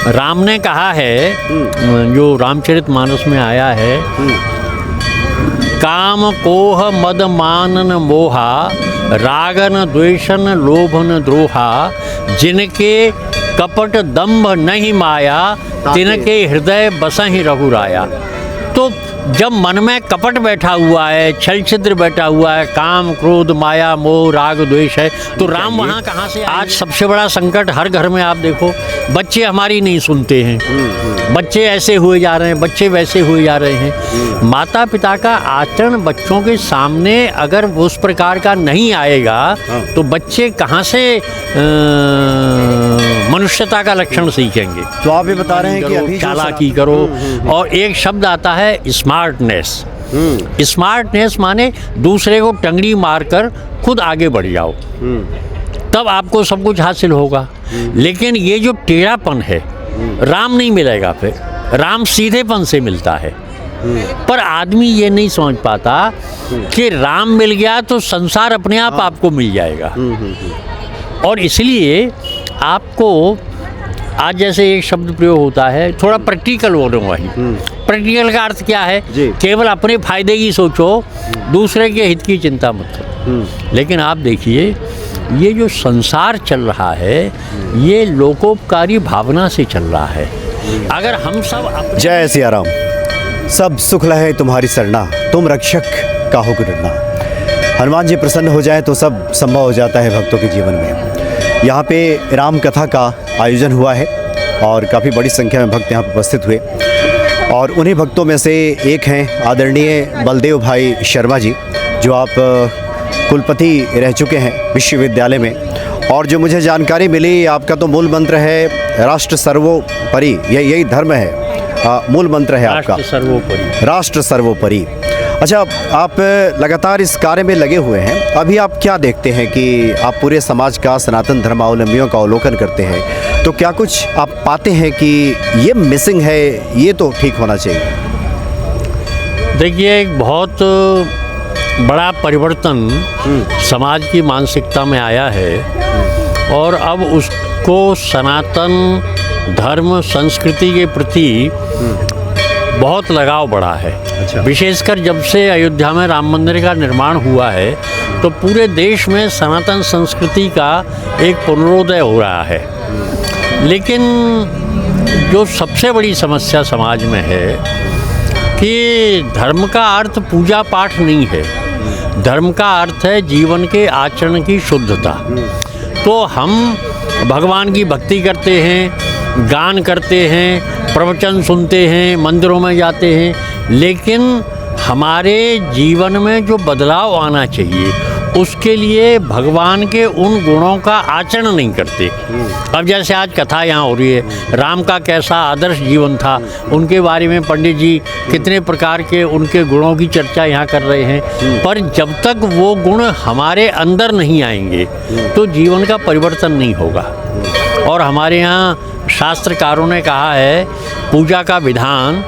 राम ने कहा है, जो रामचरितमानस में आया है, काम कोह मद मानन मोहा, रागन द्वेषन लोभन द्रोहा, जिनके कपट दंभ नहीं माया, तिनके हृदय बसहि रघुराया। तो जब मन में कपट बैठा हुआ है, छल छिद्र बैठा हुआ है, काम क्रोध माया मोह राग द्वेष है, तो राम वहाँ कहाँ से? आज सबसे बड़ा संकट हर घर में आप देखो, बच्चे हमारी नहीं सुनते हैं, बच्चे ऐसे हुए जा रहे हैं, बच्चे वैसे हुए जा रहे हैं। माता पिता का आचरण बच्चों के सामने अगर उस प्रकार का नहीं आएगा तो बच्चे कहाँ से मनुष्यता का लक्षण सीखेंगे? तो आप ये बता रहे हैं कि अभी चालाकी करो। और एक शब्द आता है स्मार्टनेस। स्मार्टनेस माने दूसरे को टंगड़ी मारकर खुद आगे बढ़ जाओ, तब आपको सब कुछ हासिल होगा। लेकिन ये जो टेढ़ापन है, राम नहीं मिलेगा। फिर राम सीधेपन से मिलता है। पर आदमी ये नहीं समझ पाता कि राम मिल गया तो संसार अपने आप आपको मिल जाएगा। और इसलिए आपको आज जैसे एक शब्द प्रयोग होता है, थोड़ा प्रैक्टिकल हो रहा है। प्रैक्टिकल का अर्थ क्या है? केवल अपने फायदे की सोचो, दूसरे के हित की चिंता मत करो। लेकिन आप देखिए, ये जो संसार चल रहा है, ये लोकोपकारी भावना से चल रहा है। अगर हम सब जय सिया राम, सब सुख लहे तुम्हारी सरना, तुम रक्षक काहू को डरना। हनुमान जी प्रसन्न हो जाए तो सब संभव हो जाता है भक्तों के जीवन में। यहाँ पे राम कथा का आयोजन हुआ है और काफ़ी बड़ी संख्या में भक्त यहाँ पर उपस्थित हुए। और उन्हीं भक्तों में से एक हैं आदरणीय बलदेव भाई शर्मा जी, जो आप कुलपति रह चुके हैं विश्वविद्यालय में। और जो मुझे जानकारी मिली, आपका तो मूल मंत्र है राष्ट्र सर्वोपरि, यही धर्म है, मूल मंत्र है आपका राष्ट्र सर्वोपरि। अच्छा, आप लगातार इस कार्य में लगे हुए हैं। अभी आप क्या देखते हैं कि आप पूरे समाज का, सनातन धर्मावलंबियों का अवलोकन करते हैं, तो क्या कुछ आप पाते हैं कि ये मिसिंग है, ये तो ठीक होना चाहिए? देखिए, एक बहुत बड़ा परिवर्तन समाज की मानसिकता में आया है और अब उसको सनातन धर्म संस्कृति के प्रति बहुत लगाव बढ़ा है। अच्छा। विशेषकर जब से अयोध्या में राम मंदिर का निर्माण हुआ है, तो पूरे देश में सनातन संस्कृति का एक पुनरोदय हो रहा है। लेकिन जो सबसे बड़ी समस्या समाज में है कि धर्म का अर्थ पूजा पाठ नहीं है, धर्म का अर्थ है जीवन के आचरण की शुद्धता। तो हम भगवान की भक्ति करते हैं, गान करते हैं, प्रवचन सुनते हैं, मंदिरों में जाते हैं, लेकिन हमारे जीवन में जो बदलाव आना चाहिए उसके लिए भगवान के उन गुणों का आचरण नहीं करते। अब जैसे आज कथा यहाँ हो रही है, राम का कैसा आदर्श जीवन था, उनके बारे में पंडित जी कितने प्रकार के उनके गुणों की चर्चा यहाँ कर रहे हैं। पर जब तक वो गुण हमारे अंदर नहीं आएंगे तो जीवन का परिवर्तन नहीं होगा। और हमारे यहाँ शास्त्रकारों ने कहा है, पूजा का विधान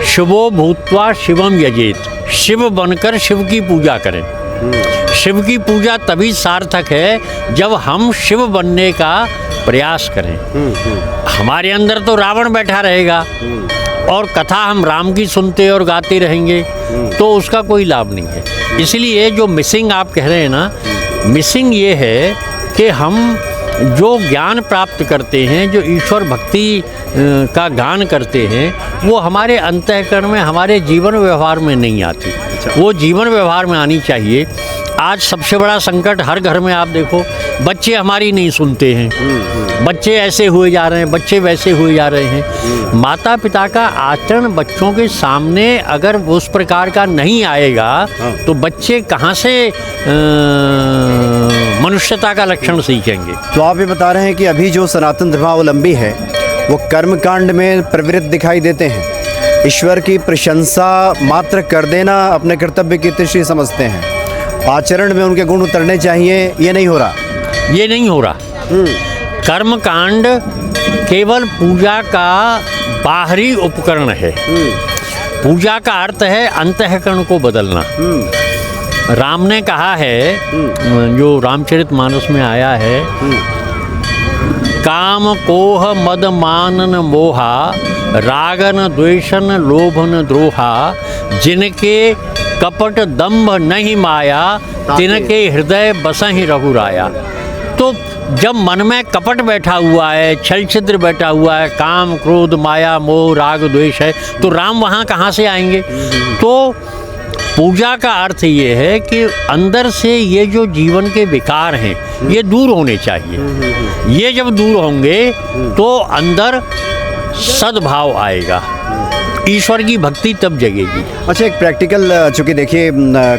शिवो भूत्वा शिवम यजेत, शिव बनकर शिव की पूजा करें। शिव की पूजा तभी सार्थक है जब हम शिव बनने का प्रयास करें। हमारे अंदर तो रावण बैठा रहेगा और कथा हम राम की सुनते और गाते रहेंगे, तो उसका कोई लाभ नहीं है। इसलिए जो मिसिंग आप कह रहे हैं ना, मिसिंग ये है कि हम जो ज्ञान प्राप्त करते हैं, जो ईश्वर भक्ति का गान करते हैं, वो हमारे अंतःकरण में, हमारे जीवन व्यवहार में नहीं आती। वो जीवन व्यवहार में आनी चाहिए। आज सबसे बड़ा संकट हर घर में आप देखो, बच्चे हमारी नहीं सुनते हैं, बच्चे ऐसे हुए जा रहे हैं, बच्चे वैसे हुए जा रहे हैं। माता पिता का आचरण बच्चों के सामने अगर उस प्रकार का नहीं आएगा तो बच्चे कहाँ से मनुष्यता का लक्षण सीखेंगे? तो आप ये बता रहे हैं कि अभी जो सनातन धर्मावलंबी है वो कर्मकांड में प्रवृत्त दिखाई देते हैं, ईश्वर की प्रशंसा मात्र कर देना अपने कर्तव्य की दृष्टि समझते हैं, आचरण में उनके गुण उतरने चाहिए, ये नहीं हो रहा। ये नहीं हो रहा। कर्मकांड केवल पूजा का बाहरी उपकरण है। पूजा का अर्थ है अंतःकरण को बदलना। राम ने कहा है, जो रामचरितमानस में आया है, काम कोह मद मानन मोहा, रागन द्वेषन लोभन द्रोहा, जिनके कपट दंभ नहीं माया, तिनके हृदय बसहि रघुराया। तो जब मन में कपट बैठा हुआ है, छल छिद्र बैठा हुआ है, काम क्रोध माया मोह राग द्वेष है, तो राम वहाँ कहाँ से आएंगे? तो पूजा का अर्थ ये है कि अंदर से ये जो जीवन के विकार हैं ये दूर होने चाहिए। ये जब दूर होंगे तो अंदर सद्भाव आएगा, ईश्वर की भक्ति तब जगेगी। अच्छा, एक प्रैक्टिकल, चूँकि देखिए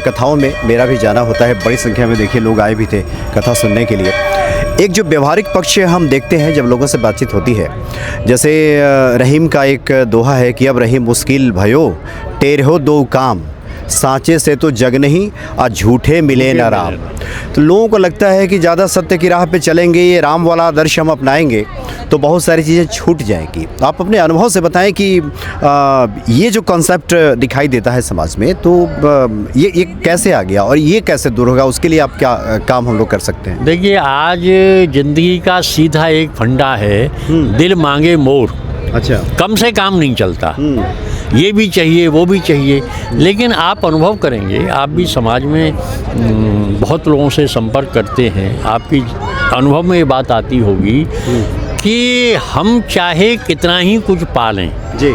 कथाओं में मेरा भी जाना होता है, बड़ी संख्या में देखिए लोग आए भी थे कथा सुनने के लिए। एक जो व्यवहारिक पक्ष हम देखते हैं जब लोगों से बातचीत होती है, जैसे रहीम का एक दोहा है कि अब रहीम मुश्किल भयो, टेरहो दो काम, सांचे से तो जग नहीं और झूठे मिले न राम। तो लोगों को लगता है कि ज़्यादा सत्य की राह पे चलेंगे, ये राम वाला आदर्श हम अपनाएंगे तो बहुत सारी चीज़ें छूट जाएंगी। आप अपने अनुभव से बताएं कि ये जो कॉन्सेप्ट दिखाई देता है समाज में, तो ये कैसे आ गया और ये कैसे दूर होगा, उसके लिए आप क्या काम हम लोग कर सकते हैं? देखिए, आज ज़िंदगी का सीधा एक फंडा है, दिल मांगे मोर। अच्छा, कम से काम नहीं चलता, ये भी चाहिए वो भी चाहिए। लेकिन आप अनुभव करेंगे, आप भी समाज में बहुत लोगों से संपर्क करते हैं, आपकी अनुभव में ये बात आती होगी कि हम चाहे कितना ही कुछ पालें जी,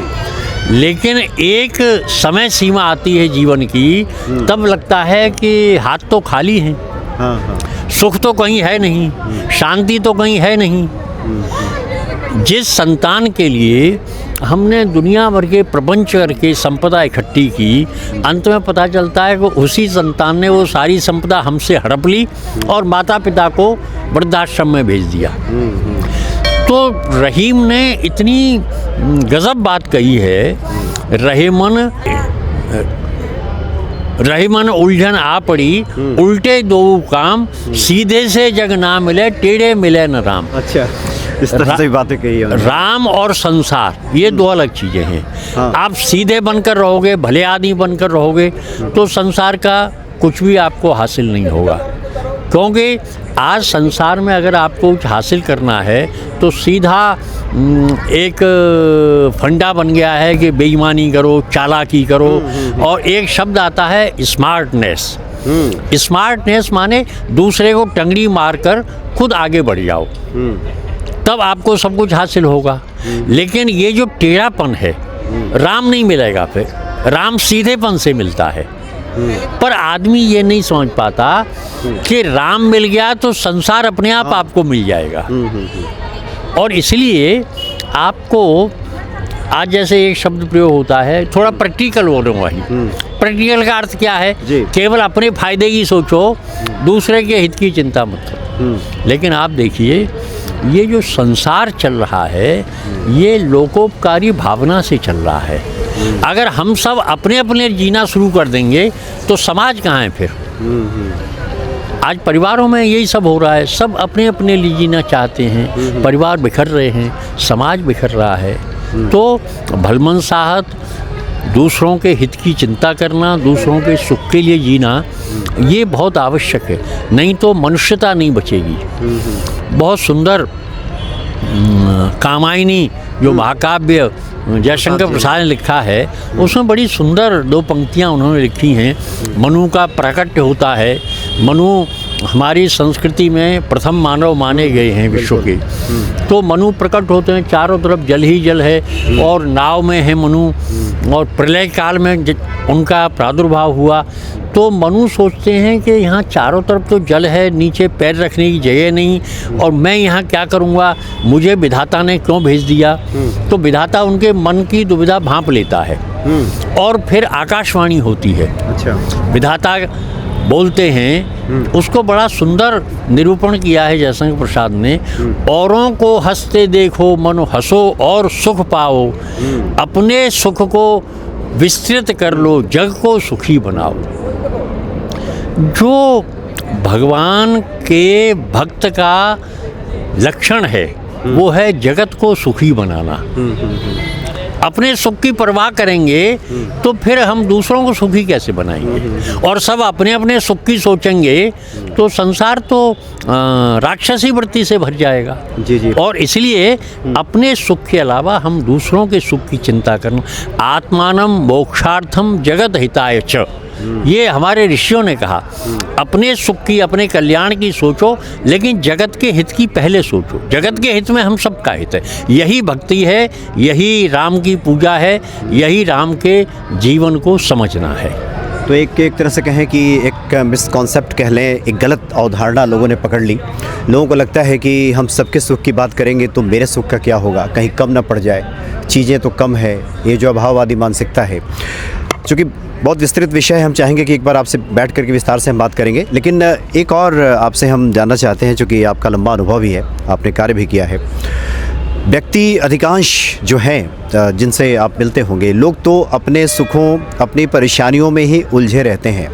लेकिन एक समय सीमा आती है जीवन की, तब लगता है कि हाथ तो खाली हैं। हाँ हाँ, सुख तो कहीं है नहीं, शांति तो कहीं है नहीं। जिस संतान के लिए हमने दुनिया भर के प्रपंच करके संपदा इकट्ठी की, अंत में पता चलता है कि उसी संतान ने वो सारी संपदा हमसे हड़प ली और माता पिता को वृद्धाश्रम में भेज दिया। तो रहीम ने इतनी गजब बात कही है, रहीमन उलझन आ पड़ी, उल्टे दो काम, सीधे से जग ना मिले, टेढ़े मिले न राम। अच्छा, इस तरह से बातें कही है। राम और संसार ये दो अलग चीज़ें हैं। हाँ। आप सीधे बनकर रहोगे, भले आदमी बनकर रहोगे, तो संसार का कुछ भी आपको हासिल नहीं होगा। क्योंकि आज संसार में अगर आपको कुछ हासिल करना है तो सीधा एक फंडा बन गया है कि बेईमानी करो, चालाकी करो, और एक शब्द आता है स्मार्टनेस। स्मार्टनेस माने दूसरे को टंगड़ी मारकर खुद आगे बढ़ जाओ, तब आपको सब कुछ हासिल होगा। लेकिन ये जो टेढ़ापन है, राम नहीं मिलेगा, फिर राम सीधेपन से मिलता है। पर आदमी ये नहीं समझ पाता कि राम मिल गया तो संसार अपने आप आपको मिल जाएगा। और इसलिए आपको आज जैसे एक शब्द प्रयोग होता है, थोड़ा प्रैक्टिकल हो रहा हूँ। प्रैक्टिकल का अर्थ क्या है? केवल अपने फायदे की सोचो, दूसरे के हित की चिंता मत करो। लेकिन आप देखिए, ये जो संसार चल रहा है ये लोकोपकारी भावना से चल रहा है। अगर हम सब अपने अपने जीना शुरू कर देंगे तो समाज कहाँ है फिर? आज परिवारों में यही सब हो रहा है, सब अपने अपने लिए जीना चाहते हैं, परिवार बिखर रहे हैं, समाज बिखर रहा है। तो भलमनसाहत, दूसरों के हित की चिंता करना, दूसरों के सुख के लिए जीना, ये बहुत आवश्यक है, नहीं तो मनुष्यता नहीं बचेगी। बहुत सुंदर कामायनी जो महाकाव्य जयशंकर प्रसाद ने लिखा है, उसमें बड़ी सुंदर दो पंक्तियाँ उन्होंने लिखी हैं। मनु का प्राकट्य होता है। मनु हमारी संस्कृति में प्रथम मानव माने गए हैं विश्व के। तो मनु प्रकट होते हैं, चारों तरफ जल ही जल है और नाव में है मनु, और प्रलय काल में उनका प्रादुर्भाव हुआ तो मनु सोचते हैं कि यहाँ चारों तरफ तो जल है, नीचे पैर रखने की जगह नहीं, और मैं यहाँ क्या करूँगा, मुझे विधाता ने क्यों भेज दिया? तो विधाता उनके मन की दुविधा भांप लेता है और फिर आकाशवाणी होती है। अच्छा, विधाता बोलते हैं। उसको बड़ा सुंदर निरूपण किया है जयशंकर प्रसाद ने। औरों को हंसते देखो मन हंसो और सुख पाओ, अपने सुख को विस्तृत कर लो, जग को सुखी बनाओ। जो भगवान के भक्त का लक्षण है वो है जगत को सुखी बनाना। अपने सुख की परवाह करेंगे तो फिर हम दूसरों को सुखी कैसे बनाएंगे। और सब अपने अपने सुख की सोचेंगे तो संसार तो राक्षसी वृत्ति से भर जाएगा। जी जी। और इसलिए अपने सुख के अलावा हम दूसरों के सुख की चिंता करना। आत्मानम मोक्षार्थम जगत हिताय च, ये हमारे ऋषियों ने कहा। अपने सुख की, अपने कल्याण की सोचो, लेकिन जगत के हित की पहले सोचो। जगत के हित में हम सबका हित है। यही भक्ति है, यही राम की पूजा है, यही राम के जीवन को समझना है। तो एक तरह से कहें कि एक मिसकॉन्सेप्ट कह लें, एक गलत अवधारणा लोगों ने पकड़ ली। लोगों को लगता है कि हम सबके सुख की बात करेंगे तो मेरे सुख का क्या होगा, कहीं कम ना पड़ जाए, चीज़ें तो कम है। ये जो अभाववादी मानसिकता है, चूँकि बहुत विस्तृत विषय है, हम चाहेंगे कि एक बार आपसे बैठ करके विस्तार से हम बात करेंगे। लेकिन एक और आपसे हम जानना चाहते हैं, चूँकि आपका लंबा अनुभव भी है, आपने कार्य भी किया है। व्यक्ति अधिकांश जो हैं जिनसे आप मिलते होंगे, लोग तो अपने सुखों, अपनी परेशानियों में ही उलझे रहते हैं।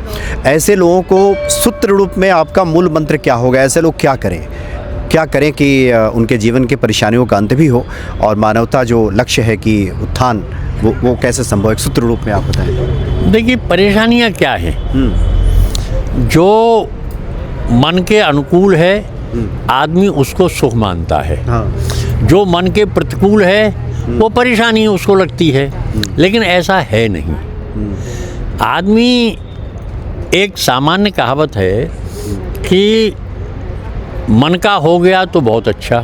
ऐसे लोगों को सूत्र रूप में आपका मूल मंत्र क्या होगा? ऐसे लोग क्या करें कि उनके जीवन के परेशानियों का अंत भी हो और मानवता जो लक्ष्य है कि उत्थान, वो कैसे संभव है? एक सूत्र रूप में आप बताएं। देखिए, परेशानियां क्या हैं? जो मन के अनुकूल है आदमी उसको सुख मानता है। हाँ। जो मन के प्रतिकूल है वो परेशानी उसको लगती है। लेकिन ऐसा है नहीं। आदमी, एक सामान्य कहावत है कि मन का हो गया तो बहुत अच्छा,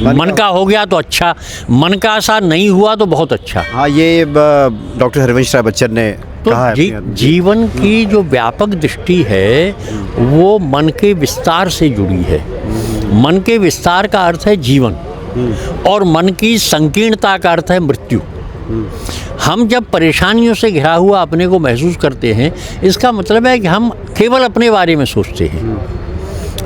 मन का हो गया तो अच्छा, मन का ऐसा नहीं हुआ तो बहुत अच्छा। हाँ, ये डॉक्टर हरिवंश राय बच्चन ने तो कहा है। जीवन की जो व्यापक दृष्टि है वो मन के विस्तार से जुड़ी है। मन के विस्तार का अर्थ है जीवन, और मन की संकीर्णता का अर्थ है मृत्यु। हम जब परेशानियों से घिरा हुआ अपने को महसूस करते हैं, इसका मतलब है कि हम केवल अपने बारे में सोचते हैं।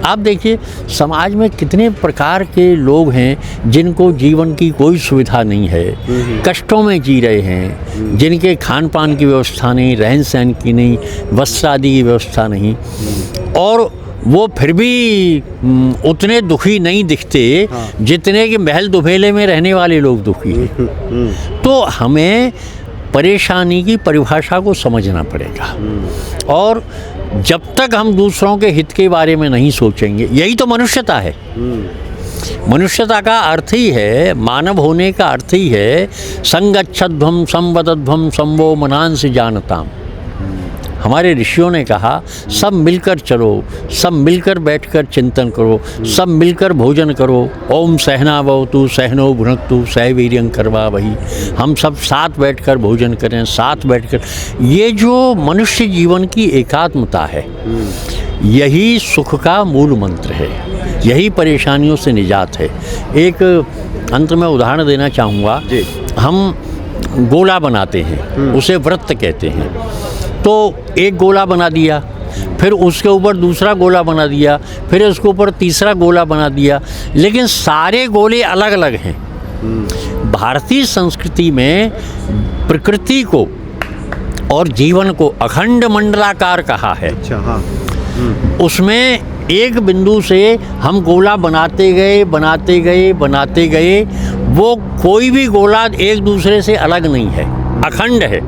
आप देखिए, समाज में कितने प्रकार के लोग हैं जिनको जीवन की कोई सुविधा नहीं है, कष्टों में जी रहे हैं, जिनके खान पान की व्यवस्था नहीं, रहन सहन की नहीं, वस्त्र आदि की व्यवस्था नहीं, और वो फिर भी उतने दुखी नहीं दिखते जितने कि महल दुबेले में रहने वाले लोग दुखी हैं। तो हमें परेशानी की परिभाषा को समझना पड़ेगा, और जब तक हम दूसरों के हित के बारे में नहीं सोचेंगे, यही तो मनुष्यता है। मनुष्यता का अर्थ ही है, मानव होने का अर्थ ही है, संगच्छध्वम संवदध्वम संवो मनांस जानताम। हमारे ऋषियों ने कहा, सब मिलकर चलो, सब मिलकर बैठकर चिंतन करो, सब मिलकर भोजन करो। ओम सहनावतु सहनो भुनक्तु सह वीर्यं करवावहै। हम सब साथ बैठकर भोजन करें, साथ बैठकर। ये जो मनुष्य जीवन की एकात्मता है, यही सुख का मूल मंत्र है, यही परेशानियों से निजात है। एक अंत में उदाहरण देना चाहूँगा। हम गोला बनाते हैं, उसे व्रत कहते हैं। तो एक गोला बना दिया, फिर उसके ऊपर दूसरा गोला बना दिया, फिर उसके ऊपर तीसरा गोला बना दिया, लेकिन सारे गोले अलग अलग हैं। भारतीय संस्कृति में प्रकृति को और जीवन को अखंड मंडलाकार कहा है। अच्छा, हाँ। उसमें एक बिंदु से हम गोला बनाते गए, वो कोई भी गोला एक दूसरे से अलग नहीं है, अखंड है,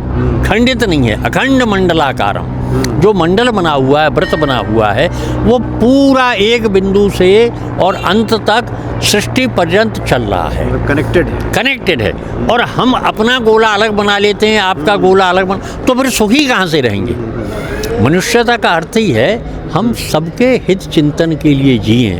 खंडित नहीं है। अखंड मंडलाकारम, जो मंडल बना हुआ है, व्रत बना हुआ है, वो पूरा एक बिंदु से और अंत तक सृष्टि पर्यंत चल रहा है, कनेक्टेड है। और हम अपना गोला अलग बना लेते हैं, आपका गोला अलग बना, तो फिर सुखी कहाँ से रहेंगे? मनुष्यता का अर्थ ही है हम सबके हित चिंतन के लिए जिएं,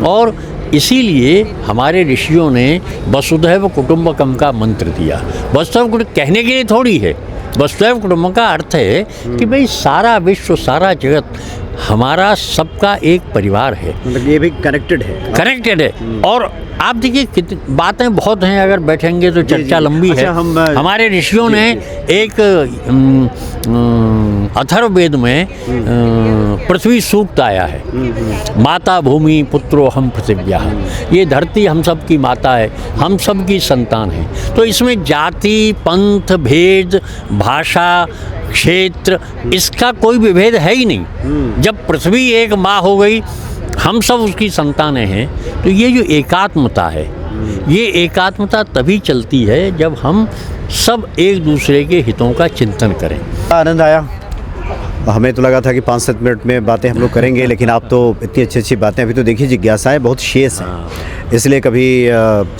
और इसीलिए हमारे ऋषियों ने वसुधैव कुटुंबकम का मंत्र दिया। वसुधैव कुटुंब कहने के लिए थोड़ी है, वसुधैव कुटुंबकम का अर्थ है कि भाई सारा विश्व, सारा जगत हमारा सबका एक परिवार है। मतलब ये भी कनेक्टेड है। और आप देखिए कितनी बातें बहुत हैं, अगर बैठेंगे तो चर्चा लंबी है। हमारे ऋषियों ने एक अथर्ववेद में पृथ्वी सूक्त आया है, माता भूमि पुत्रो हम पृथिव्या। ये धरती हम सब की माता है, हम सब की संतान है। तो इसमें जाति, पंथ, भेद, भाषा, क्षेत्र, इसका कोई विभेद है ही नहीं। जब पृथ्वी एक माँ हो गई, हम सब उसकी संतानें हैं। तो ये जो एकात्मता है, ये एकात्मता तभी चलती है जब हम सब एक दूसरे के हितों का चिंतन करें। आनंद आया। हमें तो लगा था कि 5-7 मिनट में बातें हम लोग करेंगे, लेकिन आप तो इतनी अच्छी अच्छी बातें, अभी तो देखिए जिज्ञासाएं बहुत शेष हैं, इसलिए कभी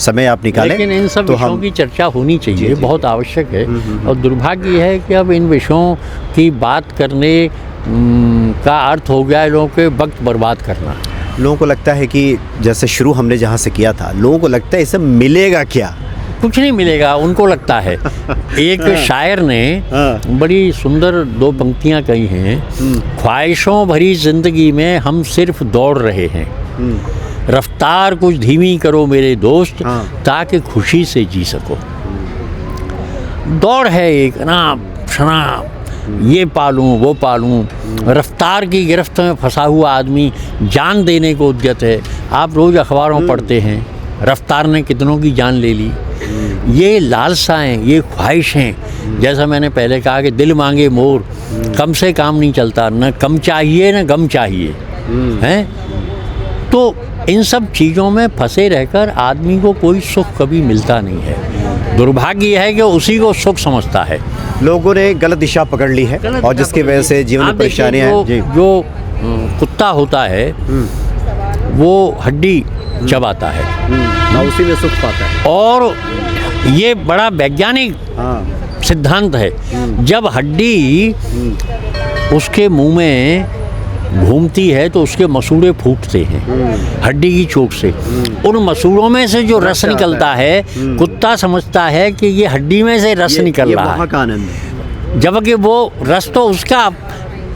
समय आप निकालें। लेकिन इन सब तो विषयों की चर्चा होनी चाहिए, बहुत आवश्यक है। और दुर्भाग्य है कि अब इन विषयों की बात करने का अर्थ हो गया है लोगों के वक्त बर्बाद करना। लोगों को लगता है कि जैसे शुरू हमने जहाँ से किया था, लोगों को लगता है इससे मिलेगा क्या? कुछ नहीं मिलेगा, उनको लगता है। एक शायर ने बड़ी सुंदर 2 पंक्तियां कही हैं, ख्वाहिशों भरी जिंदगी में हम सिर्फ दौड़ रहे हैं, रफ्तार कुछ धीमी करो मेरे दोस्त, ताकि खुशी से जी सको। दौड़ है एक ना, शना ये पालूं वो पालूं, रफ्तार की गिरफ्त में फंसा हुआ आदमी जान देने को उद्यत है। आप रोज़ अखबारों पढ़ते हैं, रफ्तार ने कितनों की जान ले ली। ये लालसाएं, ये ख्वाहिशें, जैसा मैंने पहले कहा कि दिल मांगे मोर, कम से काम नहीं चलता, न कम चाहिए न गम चाहिए, हैं? तो इन सब चीज़ों में फंसे रहकर आदमी को कोई सुख कभी मिलता नहीं है। दुर्भाग्य है कि उसी को सुख समझता है। लोगों ने गलत दिशा पकड़ ली है और जिसकी वजह से जीवन में परेशानियां हैं। जी। जो कुत्ता होता है वो हड्डी चबाता है, उसी में सुख पाता है। और ये बड़ा वैज्ञानिक सिद्धांत है। जब हड्डी उसके मुंह में घूमती है तो उसके मसूड़े फूटते हैं हड्डी की चोट से। उन मसूड़ों में से जो रस निकलता है, कुत्ता समझता है कि ये हड्डी में से रस निकल रहा है, आनंद है। जबकि वो रस तो उसका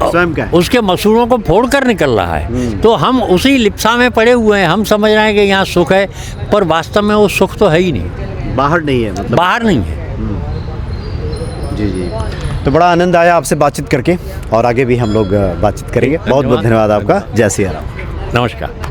स्वयं का है, उसके मसूड़ों को फोड़ कर निकल रहा है। तो हम उसी लिप्सा में पड़े हुए हैं, हम समझ रहे हैं कि यहाँ सुख है, पर वास्तव में वो सुख तो है ही नहीं, बाहर नहीं है, मतलब बाहर नहीं है। जी जी। तो बड़ा आनंद आया आपसे बातचीत करके, और आगे भी हम लोग बातचीत करेंगे। बहुत बहुत धन्यवाद आपका। जय सिया राम। नमस्कार।